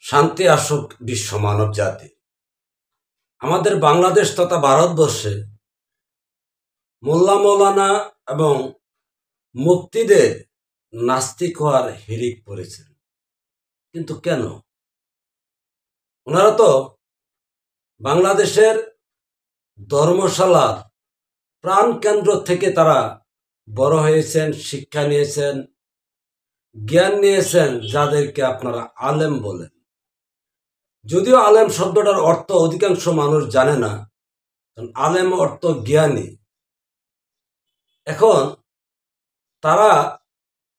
শান্তি আসুক বিশ্ব মানব জাতি। আমাদের বাংলাদেশ তথা ভারতবর্ষে মোল্লা মৌলানা এবং মুফতিদের নাস্তিক হওয়ার হিড়িক পড়েছেন। কিন্তু কেন? ওনারা তো বাংলাদেশের ধর্মশালার প্রাণকেন্দ্র থেকে তারা বড় হয়েছেন, শিক্ষা নিয়েছেন, জ্ঞান নিয়েছেন, যাদেরকে আপনারা আলেম বলেন। যদিও আলেম শব্দটার অর্থ অধিকাংশ মানুষ জানে না, আলেম অর্থ জ্ঞানী। এখন তারা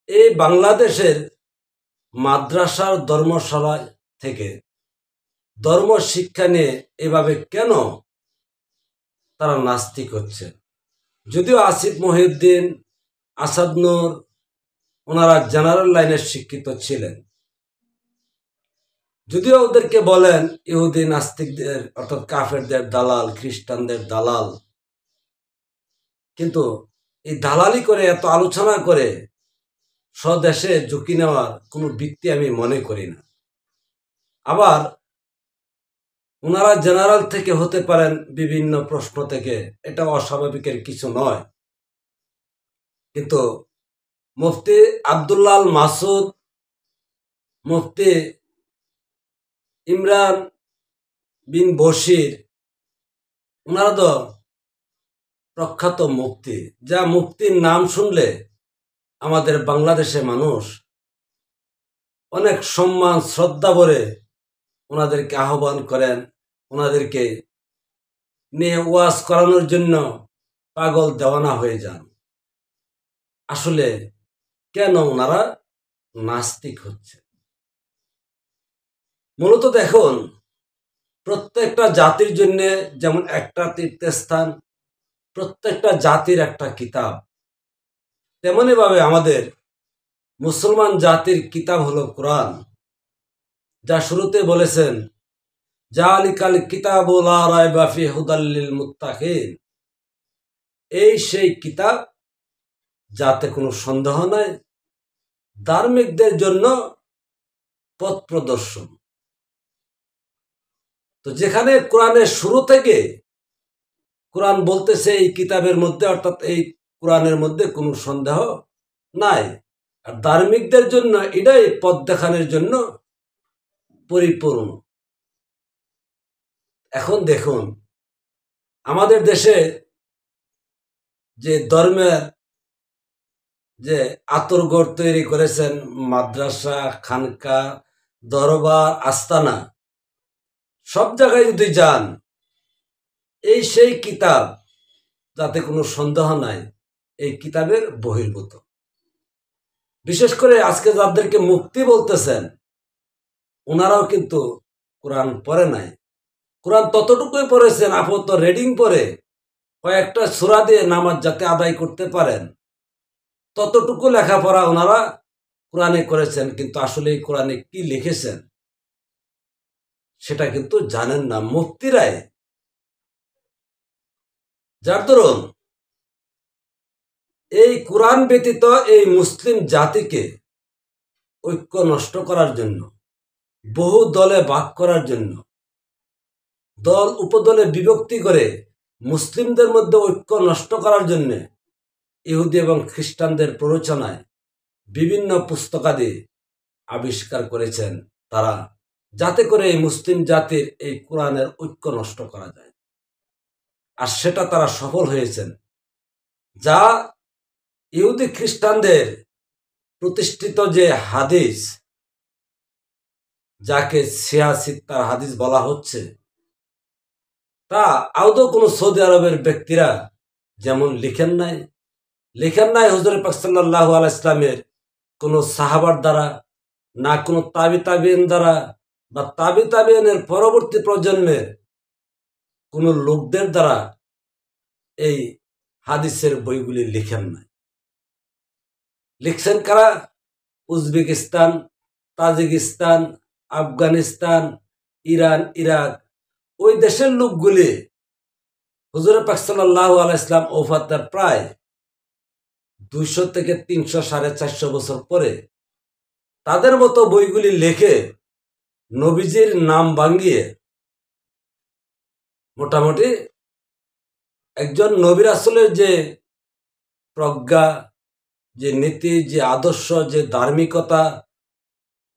এই বাংলাদেশের মাদ্রাসার ধর্মশালায় থেকে ধর্ম শিক্ষা নিয়ে এভাবে কেন তারা নাস্তিক হচ্ছে? যদিও আসিফ মহিউদ্দিন, আসাদ নূর ওনারা জেনারেল লাইনের শিক্ষিত ছিলেন, যদিও ওদেরকে বলেন ইহুদি নাস্তিকদের অর্থাৎ কাফেরদের দালাল, খ্রিস্টানদের দালাল, কিন্তু এই দালালি করে এত আলোচনা করে স্বদেশে ঝুঁকি নেওয়ার কোনো ভিত্তি আমি মনে করি না। আবার ওনারা জেনারেল থেকে হতে পারেন বিভিন্ন প্রশ্ন থেকে, এটা অস্বাভাবিকের কিছু নয়। কিন্তু মুফতি আব্দুল্লাহ আল মাসুদ, মুফতি ইমরান বিন বশির, ওনারা তো প্রখ্যাত মুফতি, যা মুফতির নাম শুনলে আমাদের বাংলাদেশে মানুষ অনেক সম্মান শ্রদ্ধা ভরে ওনাদেরকে আহ্বান করেন, ওনাদেরকে নিয়ে ওয়াজ করানোর জন্য পাগল দেওয়ানা হয়ে যান। আসলে কেন ওনারা নাস্তিক হচ্ছে? মূলত দেখুন, প্রত্যেকটা জাতির জন্য যেমন একটা তীর্থস্থান, প্রত্যেকটা জাতির একটা কিতাব, তেমনি ভাবে আমাদের মুসলমান জাতির কিতাব হলো কোরআন, যা শুরুতে বলেছেন জালিকাল কিতাবু লা রাইবা ফিহি হুদাল লিল মুত্তাকিন। এই সেই কিতাব যাতে কোনো সন্দেহ নাই, ধার্মিকদের জন্য পথ প্রদর্শন। তো যেখানে কোরআনের শুরু থেকে কোরআন বলতেছে এই কিতাবের মধ্যে, অর্থাৎ এই কোরআনের মধ্যে কোনো সন্দেহ নাই, আর ধার্মিকদের জন্য এটাই পথ দেখানোর জন্য পরিপূর্ণ। এখন দেখুন, আমাদের দেশে যে ধর্মের যে আতরগড় তৈরি করেছেন, মাদ্রাসা, খানকা, দরবার, আস্তানা, সব জায়গায় যদি যান, এই সেই কিতাব যাতে কোনো সন্দেহ নাই, এই কিতাবের বহির্ভূত। বিশেষ করে আজকে যাদেরকে মুফতি বলতেছেন, ওনারাও কিন্তু কোরআন পড়ে নাই। কোরআন ততটুকুই পড়েছেন, আপাতত রিডিং পড়ে কয়েকটা সূরা দিয়ে নামাজ যাতে আদায় করতে পারেন, ততটুকু লেখাপড়া ওনারা কোরআনে করেছেন। কিন্তু আসলে এই কোরআনে কি লিখেছেন সেটা কিন্তু জানেন না মুফতিরাই। যার দরুন এই কোরআন ব্যতীত এই মুসলিম জাতিকে ঐক্য নষ্ট করার জন্য, বহু দলে ভাগ করার জন্য, দল উপদলে বিভক্তি করে মুসলিমদের মধ্যে ঐক্য নষ্ট করার জন্য ইহুদি এবং খ্রিস্টানদের প্ররোচনায় বিভিন্ন পুস্তকাদি আবিষ্কার করেছেন তারা, যাতে করে এই মুসলিম জাতির এই কোরআনের ঐক্য নষ্ট করা যায়। আর সেটা তারা সফল হয়েছেন। যা ইহুদি খ্রিস্টানদের প্রতিষ্ঠিত যে হাদিস, যাকে সিয়াসিত্তার হাদিস বলা হচ্ছে, তা আদৌ কোনো সৌদি আরবের ব্যক্তিরা যেমন লিখেন নাই হুজুর পাক সাল্লাল্লাহু আলাইহি ইসলামের কোনো সাহাবার দ্বারা, না কোনো তাবি তাবিন দ্বারা, বা তাবি তাবিনের পরবর্তী প্রজন্মের কোনো লোকদের দ্বারা এই হাদিসের বইগুলি লিখেন নাই। লিখছেন কারা? Uzbekistan, Tajikistan, Afghanistan, Iran, Iraq, ওই দেশের লোকগুলি হুজুর পাক সাল্লাল্লাহু আলাইহি ইসলাম ওফাতের প্রায় 200 থেকে 300, 450 বছর পরে তাদের মতো বইগুলি লেখে নবীজির নাম ভাঙ্গিয়ে মোটামুটি একজন নবী রাসূলের যে প্রজ্ঞা, যে নীতি, যে আদর্শ, যে ধার্মিকতা,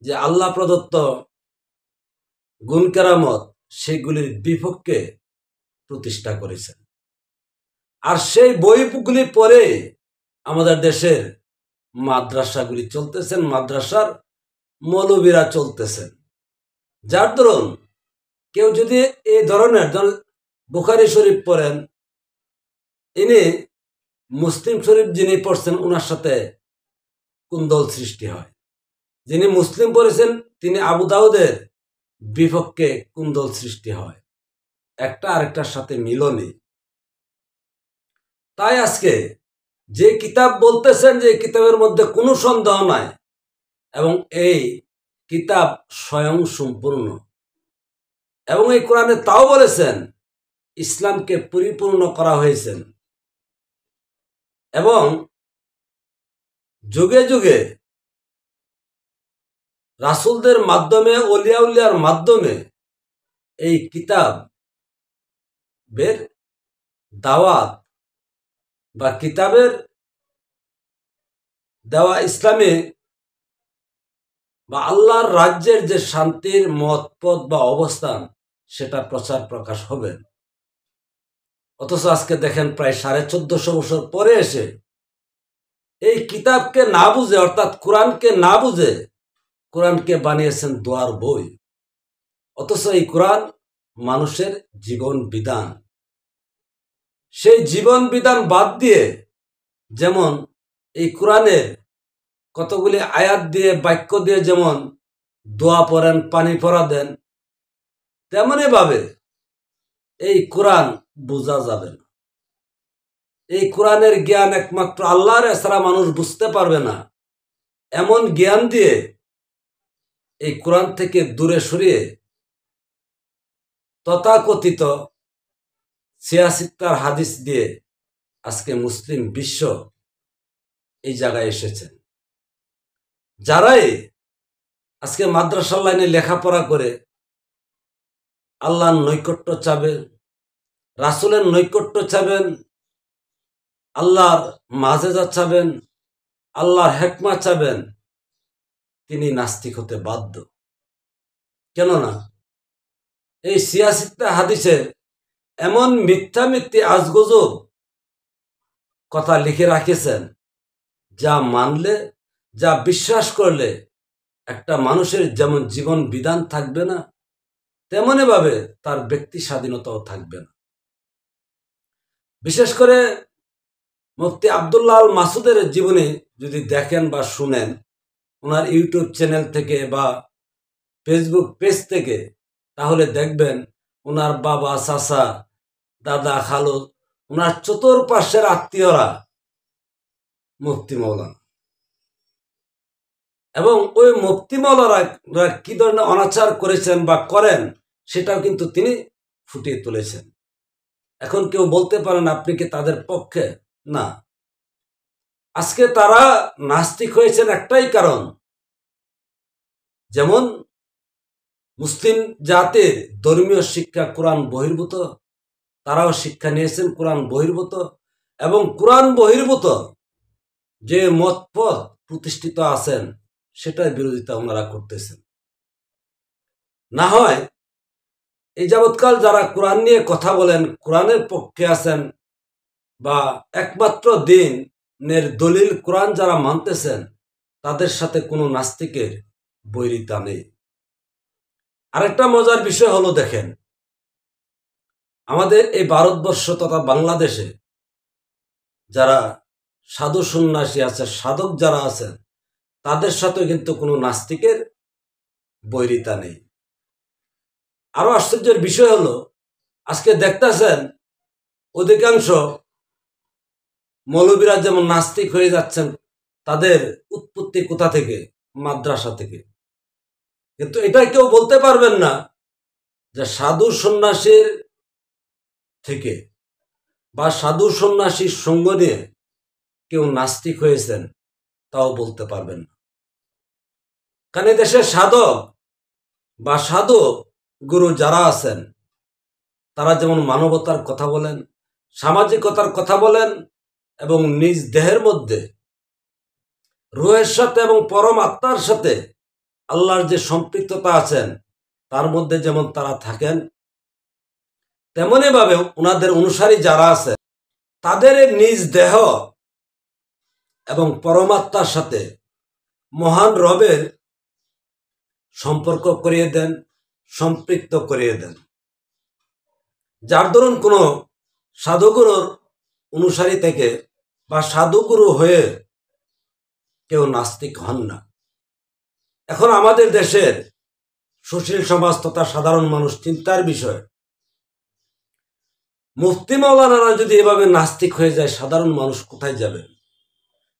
যে আল্লাহ প্রদত্ত গুণ কেরামত, সেগুলির বিপক্ষে প্রতিষ্ঠা করেছেন। আর সেই বইগুলি পড়ে আমাদের দেশের মাদ্রাসাগুলি চলতেছেন, মাদ্রাসার মৌলবীরা চলতেছেন। যার দরুন কেউ যদি এই ধরনের বুখারী শরীফ পড়েন, ইনি মুসলিম শরীফ যিনি পড়ছেন ওনার সাথে কুন্দল সৃষ্টি হয়। যিনি মুসলিম পড়েছেন তিনি আবু দাউদের বিপক্ষে কুন্দল সৃষ্টি হয়, একটা আরেকটার সাথে মিলনই। তাই আজকে যে কিতাব বলতেছেন যে কিতাবের মধ্যে কোনো সন্দেহ নাই এবং এই কিতাব স্বয়ং সম্পূর্ণ, এবং এই কোরআনে তাও বলেছেন ইসলামকে পরিপূর্ণ করা হয়েছে এবং যুগে যুগে রাসূলদের মাধ্যমে, ওলিয়া উলিয়ার মাধ্যমে এই কিতাবের দাওয়াত বা কিতাবের দেওয়া ইসলামে বা আল্লাহর রাজ্যের যে শান্তির মত পথ বা অবস্থান সেটা প্রচার প্রকাশ হবে। অথচ আজকে দেখেন প্রায় 1450 বছর পরে এসে এই কিতাবকে না বুঝে, অর্থাৎ কোরআনকে না বুঝে কোরআনকে বানিয়েছেন দোয়ার বই। অথচ এই কোরআন মানুষের জীবন বিধান। সেই জীবন বিধান বাদ দিয়ে যেমন এই কোরআনের কতগুলি আয়াত দিয়ে, বাক্য দিয়ে যেমন দোয়া পড়েন, পানি পড়া দেন, তেমনই ভাবে এই কোরআন বোঝা যাবে না। এই কোরআনের জ্ঞান একমাত্র আল্লাহর এছাড়া মানুষ বুঝতে পারবে না। এমন জ্ঞান দিয়ে এই কোরআন থেকে দূরে সরিয়ে তথাকথিত 86 হাদিস দিয়ে আজকে মুসলিম বিশ্ব এই জায়গায় এসেছেন। যারাই আজকে মাদ্রাসা লাইনে লেখাপড়া করে আল্লাহর নৈকট্য চাবেন, রাসূলের নৈকট্য চাবেন, আল্লাহর মাজেজা চাবেন, আল্লাহর হেকমা চাবেন, তিনি নাস্তিক হতে বাধ্য। কেননা এই 86 হাদিসের এমন মিথ্যা মিথ্যে আজগজব কথা লিখে রাখেছেন যা মানলে, যা বিশ্বাস করলে একটা মানুষের যেমন জীবন বিধান থাকবে না, তেমনি ভাবে তার ব্যক্তি স্বাধীনতাও থাকবে না। বিশেষ করে মুফতি আব্দুল্লাহ আল মাসুদের জীবনে যদি দেখেন বা শুনেন, ওনার ইউটিউব চ্যানেল থেকে বা ফেসবুক পেজ থেকে, তাহলে দেখবেন ওনার বাবা, চাচা, দাদা, খালু, ওনার চতুর্পাশের আত্মীয়রা মুফতি মৌলানা, এবং ওই মুফতি মৌলানা কি ধরনের অনাচার করেছেন বা করেন সেটাও কিন্তু তিনি ফুটিয়ে তুলেছেন। এখন কেউ বলতে পারেন আপনি কি তাদের পক্ষে? না। আজকে তারা নাস্তিক হয়েছেন একটাই কারণ, যেমন মুসলিম জাতির ধর্মীয় শিক্ষা কোরআন বহির্ভূত, তারাও শিক্ষা নিয়েছেন কোরআন বহির্ভূত, এবং কোরআন বহির্ভূত যে মতপথ প্রতিষ্ঠিত আছেন সেটার বিরোধিতা ওনারা করতেছেন। না হয় এই যাবৎকাল যারা কোরআন নিয়ে কথা বলেন, কোরআনের পক্ষে আছেন বা একমাত্র দ্বীনের দলিল কোরআন যারা মানতেছেন, তাদের সাথে কোনো নাস্তিকের বৈরিতা নেই। আরেকটা মজার বিষয় হলো, দেখেন আমাদের এই ভারতবর্ষ তথা বাংলাদেশে যারা সাধু সন্ন্যাসী আছে, সাধক যারা আছেন, তাদের সাথে কিন্তু কোনো নাস্তিকের বৈরিতা নেই। আরো আশ্চর্যের বিষয় হলো, আজকে দেখতেছেন অধিকাংশ মৌলবীরা যেমন নাস্তিক হয়ে যাচ্ছেন, তাদের উৎপত্তি কোথা থেকে? মাদ্রাসা থেকে। কিন্তু এটা কেউ বলতে পারবেন না যে সাধু সন্ন্যাসীর থেকে বা সাধু সন্ন্যাসীর সঙ্গ নিয়ে কেউ নাস্তিক হয়েছেন, তাও বলতে পারবেন না। কারণ দেশের সাধক বা সাধু গুরু যারা আছেন তারা যেমন মানবতার কথা বলেন, সামাজিকতার কথা বলেন এবং নিজ দেহের মধ্যে রুহের সাথে এবং পরম আত্মার সাথে আল্লাহর যে সম্পৃক্ততা আছেন তার মধ্যে যেমন তারা থাকেন, তেমনি ভাবে ওনাদের অনুসারী যারা আছে তাদের নিজ দেহ এবং পরমাত্মার সাথে মহান রবের সম্পর্ক করিয়ে দেন, সম্পৃক্ত করিয়ে দেন। যার দরুন কোনো সাধুগুরুর অনুসারী থেকে বা সাধুগুরু হয়ে কেউ নাস্তিক হন না। এখন আমাদের দেশের সুশীল সমাজ তথা সাধারণ মানুষ চিন্তার বিষয়, মুফতি মাওলানারা যদি এভাবে নাস্তিক হয়ে যায় সাধারণ মানুষ কোথায় যাবে?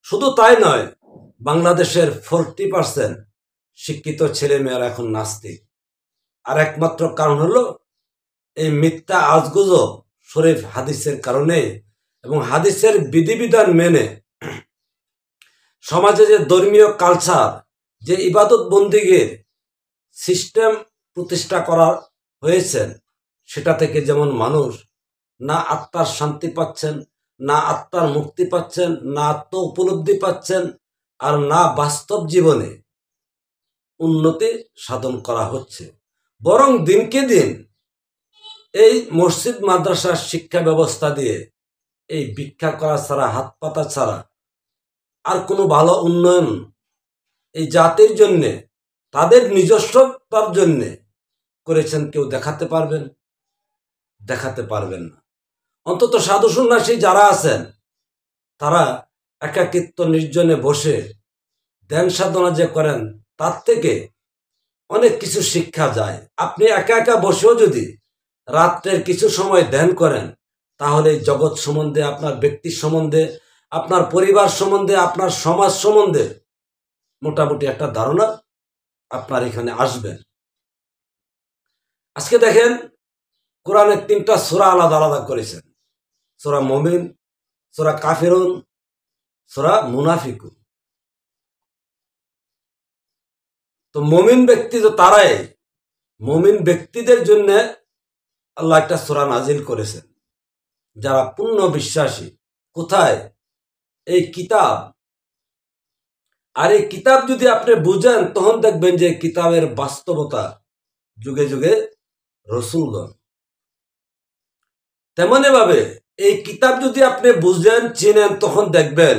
শুধু তাই নয়, বাংলাদেশের 40% শিক্ষিত ছেলে মেয়েরা এখন নাস্তিক। আর একমাত্র কারণ হলো এই মিথ্যা আজগুজব শরীফ হাদিসের কারণে এবং হাদিসের বিধিবিধান মেনে সমাজে যে ধর্মীয় কালচার, যে ইবাদত বন্দিগির সিস্টেম প্রতিষ্ঠা করা হয়েছে, সেটা থেকে যেমন মানুষ না আত্মার শান্তি পাচ্ছেন, না আত্মার মুক্তি পাচ্ছেন, না আত্ম উপলব্ধি পাচ্ছেন, আর না বাস্তব জীবনে উন্নতি সাধন করা হচ্ছে। বরং দিনকে দিন এই মসজিদ মাদ্রাসার শিক্ষা ব্যবস্থা দিয়ে এই ভিক্ষা করা ছাড়া, হাত পাতা ছাড়া আর কোনো ভালো উন্নয়ন এই জাতির জন্যে, তাদের নিজস্বতার জন্যে করেছেন কেউ দেখাতে পারবেন? দেখাতে পারবেন না। অন্তত সাধু সন্ন্যাসী যারা আছেন তারা একাকিত্ব নির্জনে বসে ধ্যান সাধনা যে করেন তার থেকে অনেক কিছু শিক্ষা যায়। আপনি একা একা বসেও যদি রাত্রের কিছু সময় ধ্যান করেন তাহলে জগৎ সম্বন্ধে, আপনার ব্যক্তি সম্বন্ধে, আপনার পরিবার সম্বন্ধে, আপনার সমাজ সম্বন্ধে মোটামুটি একটা ধারণা আপনার এখানে আসবেন। আজকে দেখেন কোরআনের 3টা সূরা আলাদা আলাদা করেছেন, সূরা মুমিন, সূরা কাফিরুন, সূরা মুনাফিকুন। তো মুমিন ব্যক্তি তো তারাই, মুমিন ব্যক্তিদের জন্য আল্লাহ একটা সূরা নাজিল করেছেন যারা পূর্ণ বিশ্বাসী। কোথায়? এই কিতাব। আর এই কিতাব যদি আপনি বুঝেন তখন দেখবেন যে কিতাবের বাস্তবতা যুগে যুগে রসুলগণ। তেমনি ভাবে এই কিতাব যদি আপনি বুঝেন, চিনেন, তখন দেখবেন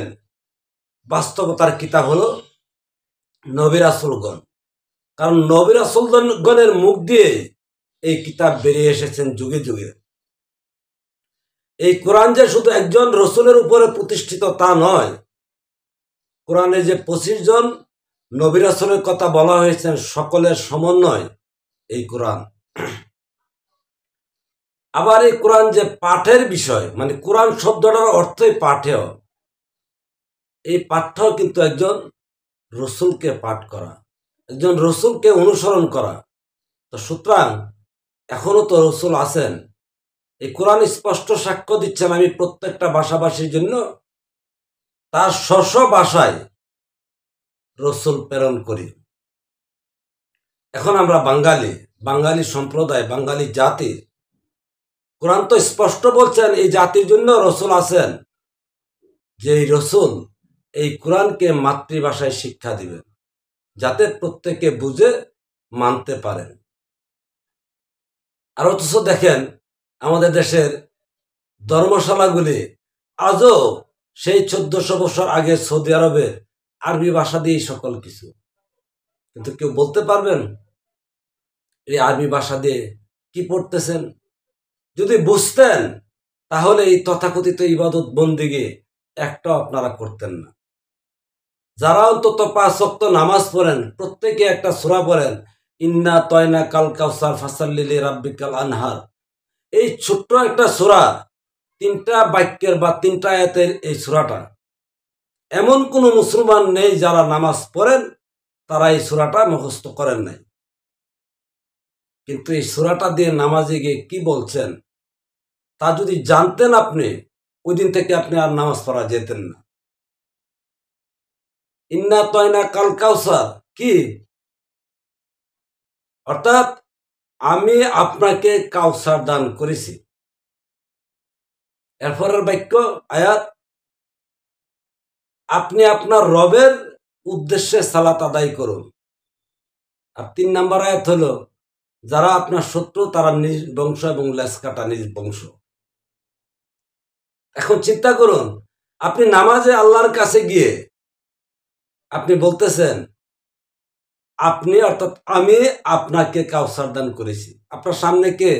বাস্তবতার কিতাব হলো নবী রাসূলগণ। কারণ নবী রাসূলগণের মুখ দিয়ে এই কিতাব বেরিয়ে এসেছেন যুগে যুগে। এই কোরআন যে শুধু একজন রসুলের উপরে প্রতিষ্ঠিত তা নয়, কোরআনে যে 25 জন নবী রাসূলের কথা বলা হয়েছে সকলের সমন্বয় এই কোরআন। আবার এই কোরআন যে পাঠের বিষয়, মানে কোরআন শব্দটার অর্থই পাঠেয়, এই পাঠটাও কিন্তু একজন রসুলকে পাঠ করা, একজন রসুলকে অনুসরণ করা। তো সুতরাং এখনো তো রসুল আছেন। এই কোরআন স্পষ্ট সাক্ষ্য দিচ্ছেন, আমি প্রত্যেকটা ভাষাভাষীর জন্য তার স্ব ভাষায় রসুল প্রেরণ করি। এখন আমরা বাঙালি সম্প্রদায়, বাঙালি জাতি, কোরআন তো স্পষ্ট বলছেন এই জাতির জন্য রসুল আছেন, যে এই রসুল এই কোরআনকে মাতৃভাষায় শিক্ষা দিবেন যাতে প্রত্যেকে বুঝে মানতে পারেন। আর অথচ দেখেন আমাদের দেশের ধর্মশালাগুলি আজও সেই 1400 বছর আগে সৌদি আরবের আরবি ভাষা দিয়েই সকল কিছু। কিন্তু কেউ বলতে পারবেন এই আরবি ভাষা দিয়ে কি পড়তেছেন? যদি বুঝতেন তাহলে এই তথাকথিত ইবাদত বন্দিগি একটাও আপনারা করতেন না। যারা অন্তত 5 ওয়াক্ত নামাজ পড়েন, প্রত্যেকে একটা সূরা পড়েন, ইন্না তয়না কাল কাউসার ফাসাল্লি লিরাব্বিকাল আনহার। এই ছোট্ট একটা সূরা, 3টা বাক্যের বা 3টা আয়াতের এই সূরাটা, এমন কোন মুসলমান নেই যারা নামাজ পড়েন তারা এই সূরাটা মুখস্থ করেন নাই। কিন্তু এই সূরাটা দিয়ে নামাজে গিয়ে কি বলছেন তা যদি জানতেন আপনি, ওই দিন থেকে আপনি আর নামাজ পড়া যেতেন না। ইন্না তয়না কাল কাউসার কি? অর্থাৎ আমি আপনাকে কাউসার দান করেছি। এরপরের বাক্য আয়াত, আপনি আপনার রবের উদ্দেশ্যে সালাত আদায় করুন। আর 3 নম্বর আয়াত হলো, যারা আপনার শত্রু তারা নিজ বংশ এবং লেজ কাটা নিজ বংশ। এখন চিন্তা করুন, আপনি নামাজে আল্লাহর কাছে গিয়ে আপনি বলতেছেন আপনি অর্থাৎ আমি আপনাকে কাউসার দান করেছি। আপনার সামনে কে?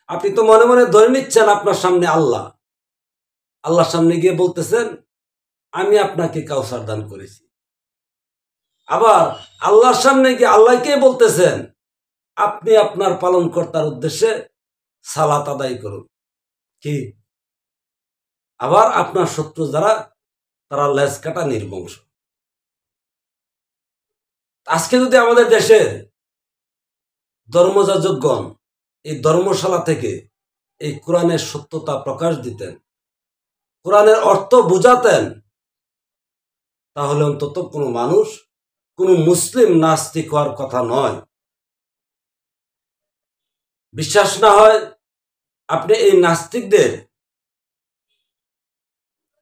আপনি তো মনে মনে ধরে নিচ্ছেন আপনার সামনে আল্লাহ। আল্লাহর সামনে গিয়ে বলতেছেন আমি আপনাকে কাউসার দান করেছি। আবার আল্লাহর সামনে গিয়ে আল্লাহকে বলতেছেন আপনি আপনার পালনকর্তার উদ্দেশ্যে সালাত আদায় করুন। কি? আবার আপনার শত্রু যারা তারা লেজ কাটা নির্বংশ। আজকে যদি আমাদের দেশের ধর্মযাজকগণ এই ধর্মশালা থেকে এই কোরআনের সত্যতা প্রকাশ দিতেন, কোরআনের অর্থ বুঝাতেন, তাহলে অন্তত কোনো মানুষ, কোনো মুসলিম নাস্তিক হওয়ার কথা নয়। বিশ্বাস না হয় আপনি এই নাস্তিকদের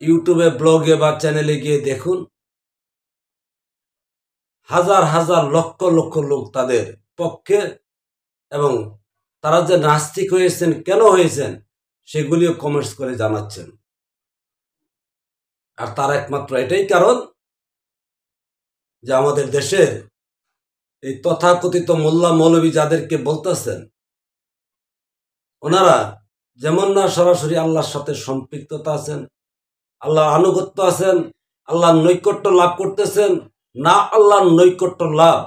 ইউটিউবে, ব্লগে বা চ্যানেলে গিয়ে দেখুন, হাজার হাজার লক্ষ লক্ষ লোক তাদের পক্ষে, এবং তারা যে নাস্তিক হয়েছেন, কেন হয়েছেন, সেগুলিও কমেন্টস করে জানাচ্ছেন। আর তার একমাত্র এটাই কারণ যে আমাদের দেশের এই তথাকথিত মোল্লা মৌলবী যাদেরকে বলতেছেন, ওনারা যেমন না সরাসরি আল্লাহর সাথে সম্পৃক্ততা আছেন, আল্লাহর আনুগত্য আছেন, আল্লাহর নৈকট্য লাভ করতেছেন, না আল্লাহর নৈকট্য লাভ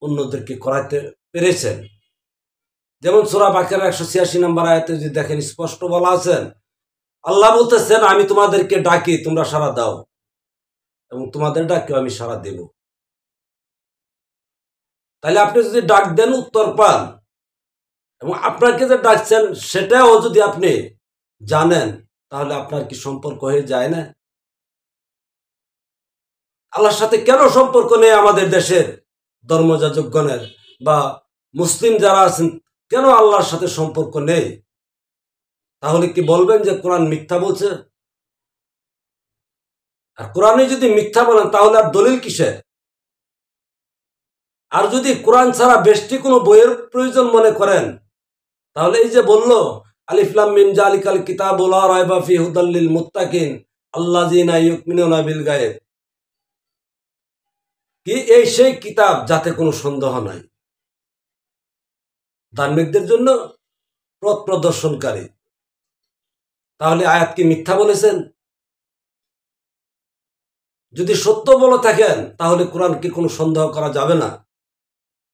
অন্যদেরকে করাতে পেরেছেন। যেমন সূরা বাকারা 186 নম্বর আয়াতে যদি দেখেন, স্পষ্ট বলা আছেন, আল্লাহ বলতেছেন আমি তোমাদেরকে ডাকি, তোমরা সাড়া দাও, এবং তোমাদের ডাকেও আমি সাড়া দেব। তাহলে আপনি যদি ডাক দেন উত্তর পান, এবং আপনাকে যে ডাকছেন সেটাও যদি আপনি জানেন, তাহলে আপনার কি সম্পর্ক হয়ে যায় না? আল্লাহর সাথে কেন সম্পর্ক নেই আমাদের দেশের ধর্মযাজকগণের বা মুসলিম যারা আছেন, কেন আল্লাহর সাথে সম্পর্ক নেই? তাহলে কি বলবেন যে কোরআন মিথ্যা বলছে? আর কোরআনে যদি মিথ্যা বলেন তাহলে আর দলিল কিসের? আর যদি কোরআন ছাড়া বেশি কোনো বইয়ের প্রয়োজন মনে করেন, তাহলে এই যে বলল আলিফ লাম মিম যালিকাল কিতাবু লা রাইবা ফিহি হুদাল লিল মুত্তাকিন আল্লাযিনা ইউমিনুনা বিল গায়ব, কি এই সেই কিতাব যাতে কোনো সন্দেহ নাই, ধার্মিকদের জন্য পথ প্রদর্শনকারী। তাহলে আয়াত কি মিথ্যা বলেছেন? যদি সত্য বলে থাকেন তাহলে কোরআনকে কোনো সন্দেহ করা যাবে না,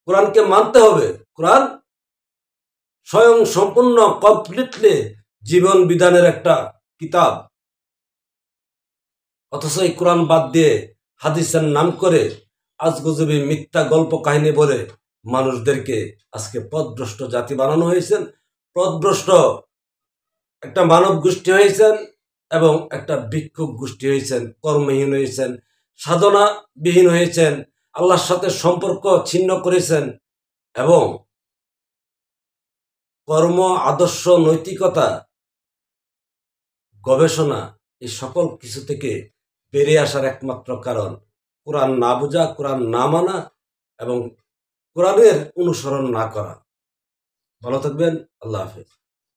কোরআনকে মানতে হবে। কোরআন স্বয়ং সম্পূর্ণ কমপ্লিটলি জীবন বিধানের একটা কিতাব, অথচ এই কোরআন বাদ দিয়ে হাদিসের নাম করে আজগুজবি মিথ্যা গল্প কাহিনী বলে মানুষদেরকে আজকে পথভ্রষ্ট জাতি বানানো হয়েছেন, পথভ্রষ্ট একটা মানব গোষ্ঠী হয়েছেন, এবং একটা ভিক্ষুক গোষ্ঠী হয়েছেন, কর্মহীন হয়েছেন, সাধনাবিহীন হয়েছেন, আল্লাহর সাথে সম্পর্ক ছিন্ন করেছেন, এবং কর্ম, আদর্শ, নৈতিকতা, গবেষণা, এই সকল কিছু থেকে বেরিয়ে আসার একমাত্র কারণ কোরআন না বোঝা, কোরআন না মানা, এবং কোরআনের অনুসরণ না করা। ভালো থাকবেন। আল্লাহ হাফেজ।